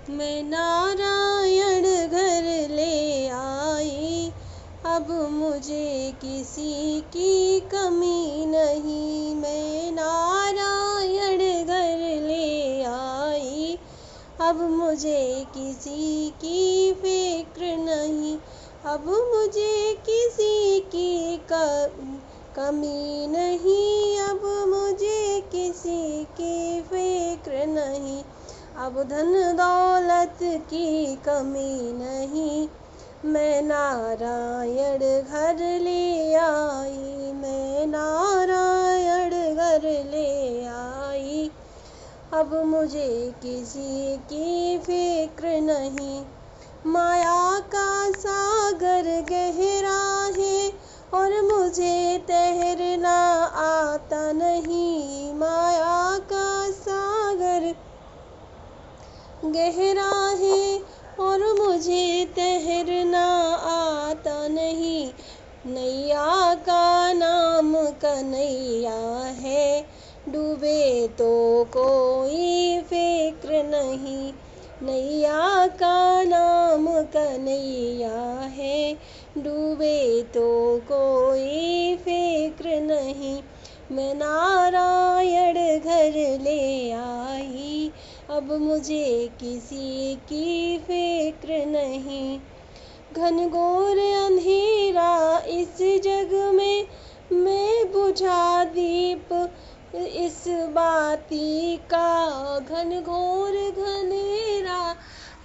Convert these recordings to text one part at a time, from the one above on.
मैं नारायण घर ले आई, अब मुझे किसी की कमी नहीं। मैं नारायण घर ले आई, अब मुझे किसी की फिक्र नहीं। अब मुझे किसी की कमी नहीं, अब मुझे किसी की फिक्र नहीं। अब धन दौलत की कमी नहीं, मैं नारायण घर ले आई। मैं नारायण घर ले आई, अब मुझे किसी की फिक्र नहीं। माया का सागर गहरा है और मुझे तैरना आता नहीं। माया का सागर गहरा है और मुझे तैरना आता नहीं। नैया का नाम कन्हैया है, डूबे तो कोई फिक्र नहीं। नैया का नाम कन्हैया है, डूबे तो कोई फिक्र नहीं। मैं नारायण घर ले आई, अब मुझे किसी की फिक्र नहीं। घनघोर अंधेरा इस जग में, मैं बुझा दीप इस बाती का। घनघोर घनेरा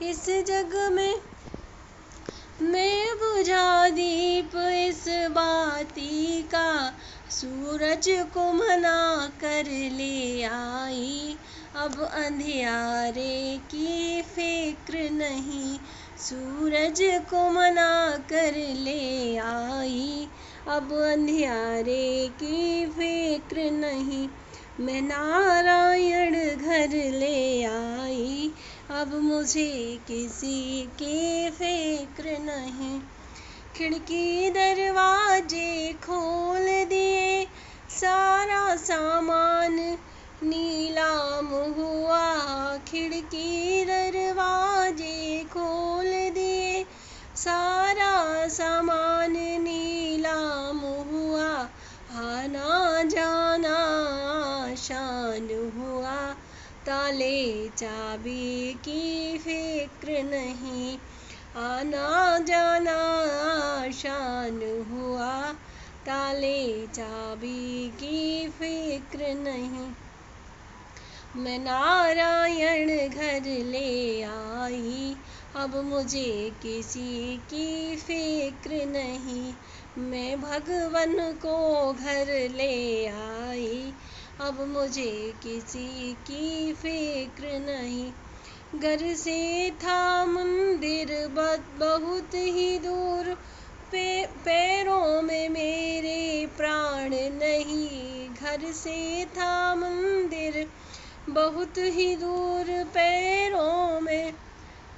इस जग में, मैं बुझा दीप इस बाती का। सूरज को मना कर ले आई, अब अंधियारे की फिक्र नहीं। सूरज को मना कर ले आई, अब अंधियारे की फिक्र नहीं। मैं नारायण घर ले आई, अब मुझे किसी की फिक्र नहीं। खिड़की दरवाजे खोल दिए, सारा सामान नीलाम हुआ। खिड़की दरवाजे खोल दिए, सारा सामान नीलाम हुआ। आना जाना आसान हुआ, ताले चाबी की फिक्र नहीं। आना जाना आसान हुआ, ताले चाबी की फिक्र नहीं। मैं नारायण घर ले आई, अब मुझे किसी की फिक्र नहीं। मैं भगवन को घर ले आई, अब मुझे किसी की फिक्र नहीं। घर से था मंदिर बहुत ही दूर, पैरों में मेरे प्राण नहीं। घर से था मंदिर बहुत ही दूर, पैरों में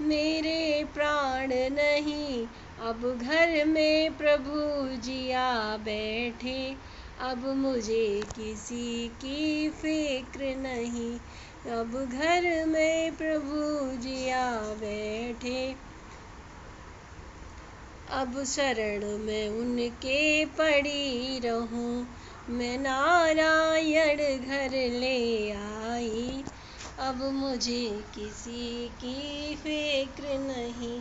मेरे प्राण नहीं। अब घर में प्रभु जी आ बैठे, अब मुझे किसी की फिक्र नहीं। अब घर में प्रभु जी आ बैठे, अब शरण में उनके पड़ी रहूं। मैं नारायण घर ले आई, अब मुझे किसी की फिक्र नहीं।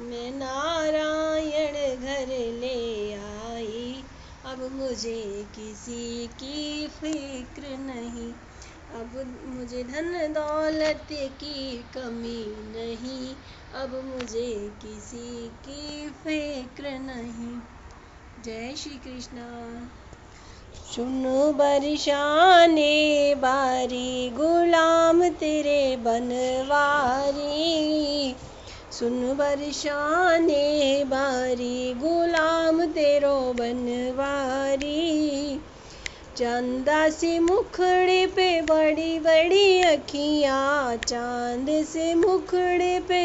मैं नारायण घर ले आई, अब मुझे किसी की फिक्र नहीं। अब मुझे धन दौलत की कमी नहीं, अब मुझे किसी की फिक्र नहीं। जय श्री कृष्णा। सुनो बरसाने बारी, गुलाम तेरे बनवारी। सुन बरसाने बारी, गुलाम तेरो बनवारी। चंदा से मुखड़े पे बड़ी बड़ी अखियाँ, चांद से मुखड़े पे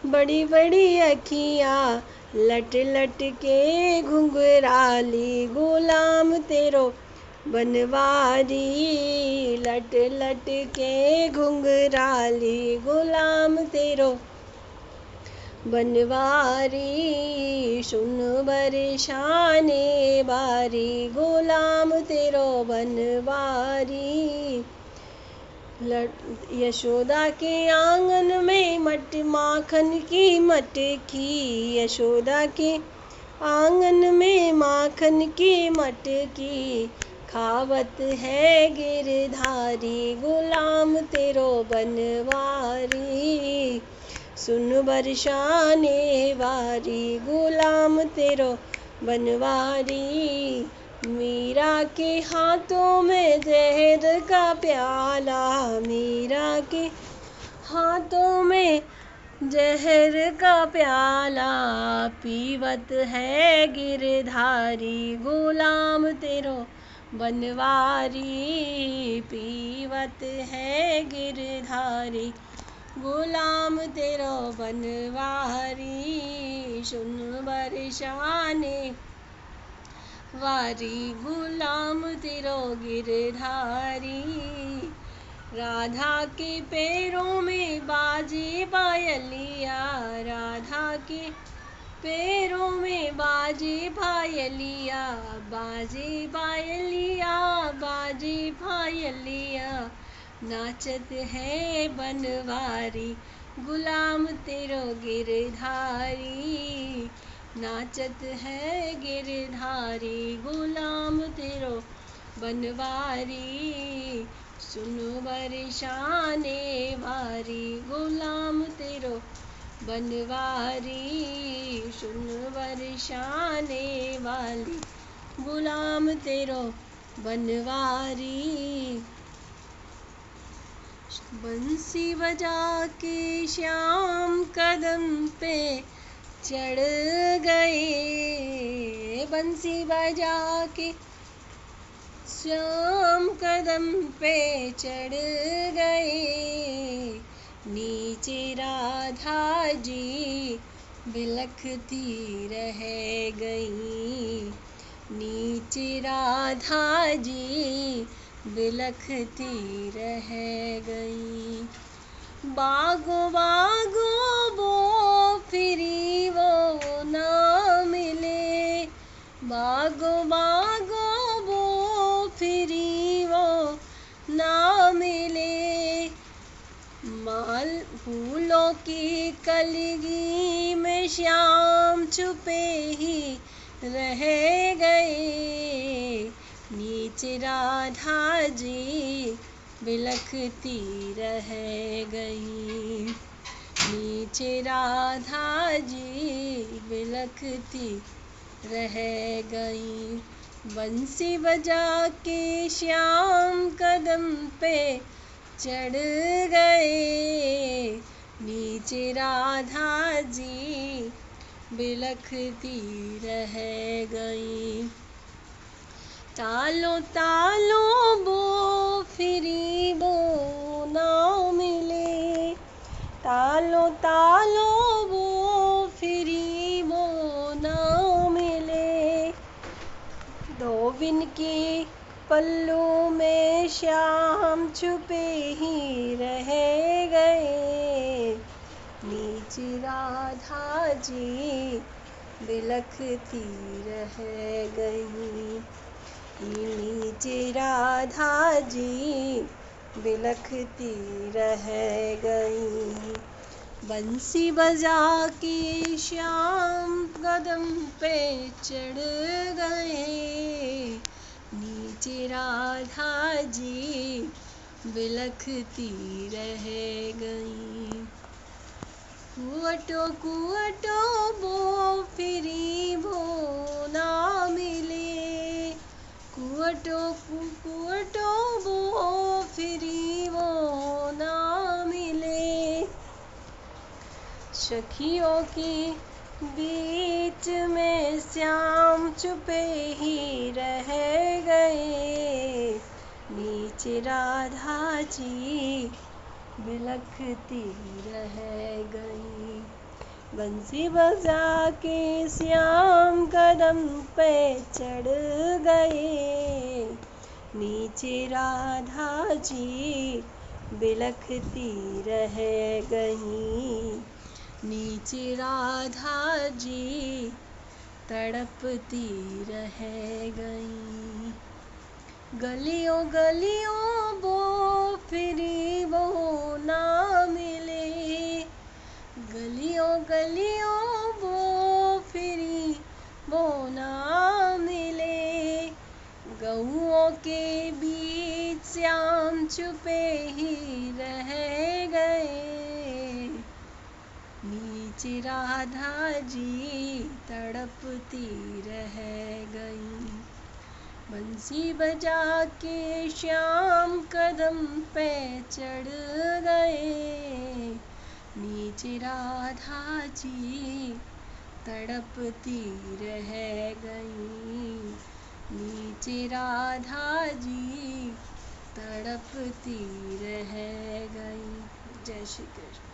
बड़ी बड़ी अखियाँ। लट लट के घुंघराली, गुलाम तेरो बनवारी लट लट के घुंघराली गुलाम तेरो बनवारी सुन बरसाने बारी गुलाम तेरो बनवारी। यशोदा के आंगन में माखन की मटकी यशोदा के आंगन में माखन की मटकी खावत है गिरधारी गुलाम तेरो बनवारी सुन बरसाने वारी गुलाम तेरो बनवारी। मीरा के हाथों में जहर का प्याला मीरा के हाथों में जहर का प्याला पीवत है गिरधारी गुलाम तेरो बनवारी पीवत है गिरधारी गुलाम तेरो बनवारी सुन बरसाने वारी गुलाम तेरो गिरधारी। राधा के पैरों में बाजे पायलिया राधा के पैरों में बाजे पायलिया बाजे पायलिया बाजे पायलिया नाचत है बनवारी गुलाम तेरो गिरधारी नाचत है गिरधारी गुलाम तेरो बनवारी सुन बरसाने वारी गुलाम तेरो बनवारी सुन बरसाने वाली गुलाम तेरो बनवारी। बंसी बजा के श्याम कदम पे चढ़ गए बंसी बजा के श्याम कदम पे चढ़ गए नीचे राधा जी बिलखती रह गई नीचे राधा जी बिलखती रह गई। बागो बागो वो फिरी वो ना मिले बागो बागो वो फिरी वो ना मिले माल फूलों की कलगी में श्याम छुपे ही रह गए नीचे राधा जी बिलखती रह गई नीचे राधा जी बिलखती रह गई। बंसी बजा के श्याम कदम पे चढ़ गए नीचे राधा जी बिलखती रह गई। तालो तालो बो फिरी वो ना मिले तालो तालो वो फिरी वो ना मिले धोबिन के पल्लू में श्याम छुपे ही रह गए नीचे राधा जी बिलखती रह गई नीचे राधा जी बिलखती रह गई। बंसी बजा के श्याम कदम पे चढ़ गए नीचे राधा जी बिलखती रह गई। कुवटो कुवटो वो फिरी वो ना मिले कुवटो कुवटो वो फिरी वो ना मिले सखियों के बीच में श्याम छुपे ही रह गए नीचे राधा जी बिलखती रह गई। बंसी बजा के श्याम कदम पे चढ़ गए नीचे राधा जी बिलखती रह गईं। नीचे राधा जी तड़पती रह गईं। गलियों गलियों वो फिरी वो ना मिले। गलियों गलियों वो फिरी वो ना मिले। गहुओं के बीच श्याम छुपे ही रह गए। नीचे राधा जी तड़पती रह गईं। बंसी बजा के श्याम कदम पे चढ़ गए। नीचे राधा जी तड़पती रह गईं। नीचे राधा जी तड़पती रह गईं। जय श्री कृष्ण।